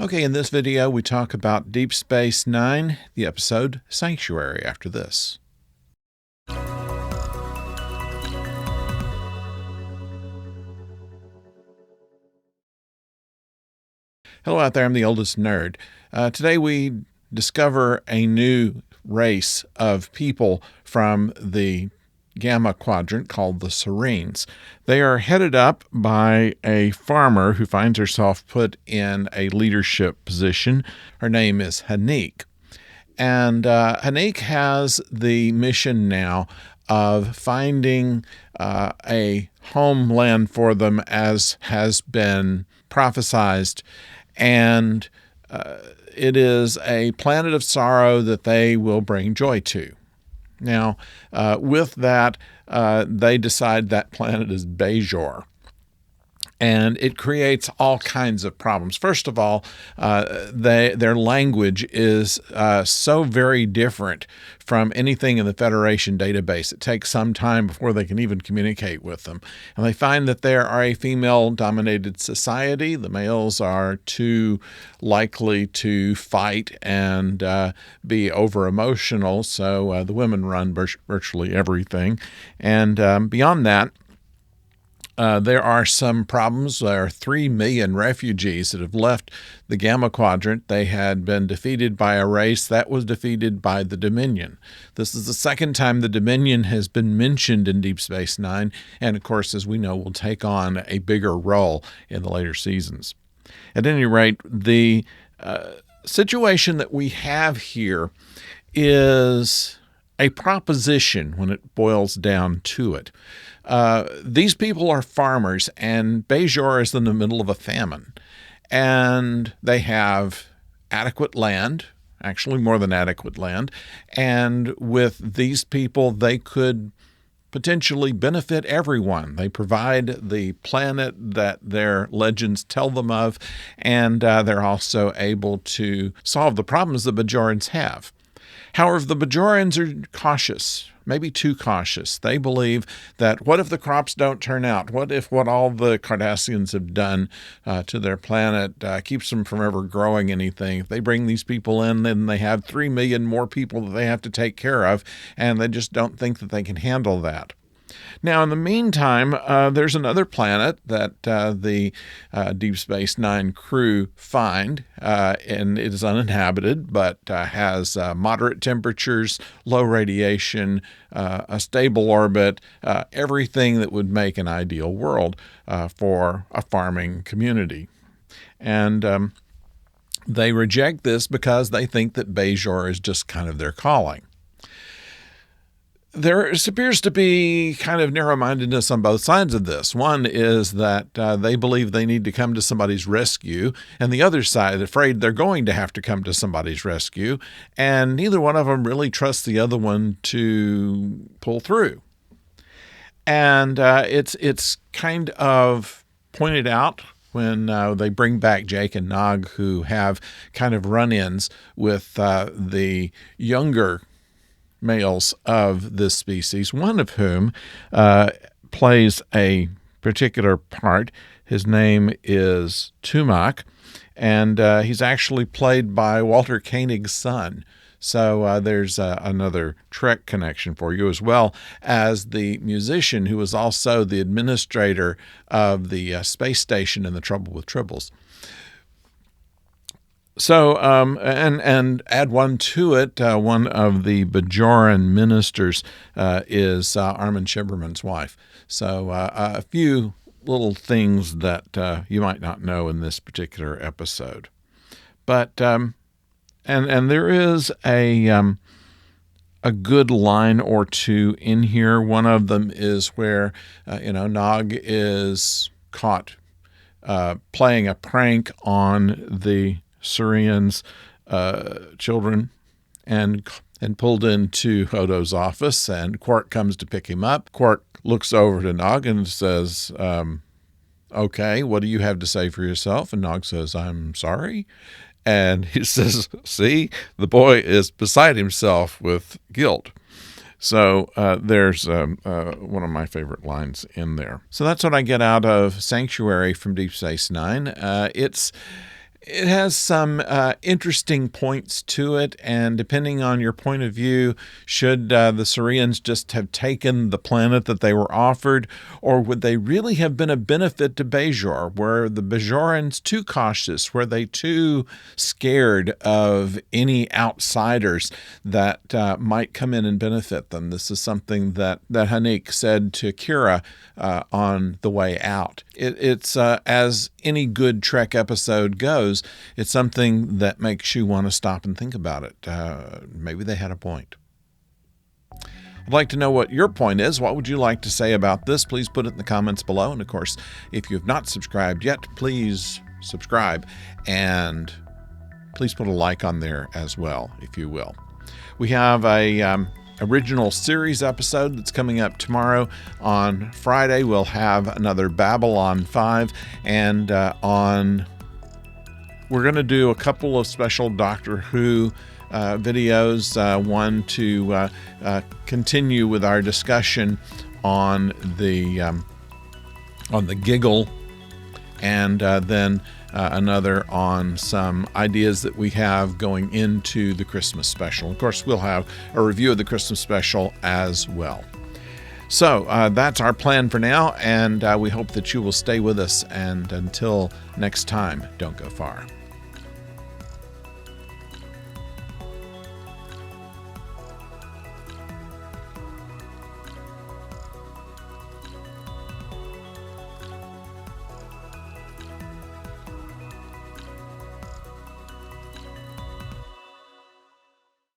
Okay, in this video, we talk about Deep Space Nine, the episode Sanctuary, after this. Hello out there, I'm the oldest nerd. Today we discover a new race of people from the Gamma Quadrant called the Serenes. They are headed up by a farmer who finds herself put in a leadership position. Her name is Haneek. And Haneek has the mission now of finding a homeland for them, as has been prophesized. And it is a planet of sorrow that they will bring joy to. Now, with that, they decide that planet is Bajor. And it creates all kinds of problems. First of all, their language is so very different from anything in the Federation database. It takes some time before they can even communicate with them. And they find that they are a female-dominated society. The males are too likely to fight and be over-emotional, so the women run virtually everything. And beyond that, there are some problems. There are 3 million refugees that have left the Gamma Quadrant. They had been defeated by a race that was defeated by the Dominion. This is the second time the Dominion has been mentioned in Deep Space Nine, and of course, as we know, will take on a bigger role in the later seasons. At any rate, the situation that we have here is a proposition when it boils down to it. These people are farmers, and Bajor is in the middle of a famine. And they have adequate land, actually more than adequate land. And with these people, they could potentially benefit everyone. They provide the planet that their legends tell them of, and they're also able to solve the problems the Bajorans have. However, the Bajorans are cautious, maybe too cautious. They believe that what if the crops don't turn out? What if what all the Cardassians have done to their planet keeps them from ever growing anything? If they bring these people in, then they have 3 million more people that they have to take care of, and they just don't think that they can handle that. Now, in the meantime, there's another planet that the Deep Space Nine crew find, and it is uninhabited, but has moderate temperatures, low radiation, a stable orbit, everything that would make an ideal world for a farming community. And they reject this because they think that Bajor is just kind of their calling. There appears to be kind of narrow-mindedness on both sides of this. One is that they believe they need to come to somebody's rescue, and the other side afraid they're going to have to come to somebody's rescue, and neither one of them really trusts the other one to pull through. And it's kind of pointed out when they bring back Jake and Nog, who have kind of run-ins with the younger males of this species, one of whom plays a particular part. His name is Tumak, and he's actually played by Walter Koenig's son. So there's another Trek connection for you, as well as the musician who was also the administrator of the space station in The Trouble with Tribbles. So, and add one to it, one of the Bajoran ministers is Armin Shimerman's wife. So a few little things that you might not know in this particular episode. But, and there is a good line or two in here. One of them is where, Nog is caught playing a prank on the Surian's children and pulled into Odo's office, and Quark comes to pick him up. Quark looks over to Nog and says, okay, what do you have to say for yourself? And Nog says, I'm sorry. And he says, see, the boy is beside himself with guilt. So there's one of my favorite lines in there. So that's what I get out of Sanctuary from Deep Space Nine. It's It has some interesting points to it, and depending on your point of view, should the Syrians just have taken the planet that they were offered, or would they really have been a benefit to Bajor? Were the Bajorans too cautious? Were they too scared of any outsiders that might come in and benefit them? This is something that Hanik said to Kira on the way out. It's as any good Trek episode goes, it's something that makes you want to stop and think about it. Maybe they had a point. I'd like to know what your point is. What would you like to say about this? Please put it in the comments below. And of course, if you have not subscribed yet, please subscribe. And please put a like on there as well, if you will. We have a original series episode that's coming up tomorrow. On Friday, we'll have another Babylon 5. And we're going to do a couple of special Doctor Who videos, one to continue with our discussion on the Giggle, and then another on some ideas that we have going into the Christmas special. Of course, we'll have a review of the Christmas special as well. So that's our plan for now, and we hope that you will stay with us. And until next time, don't go far.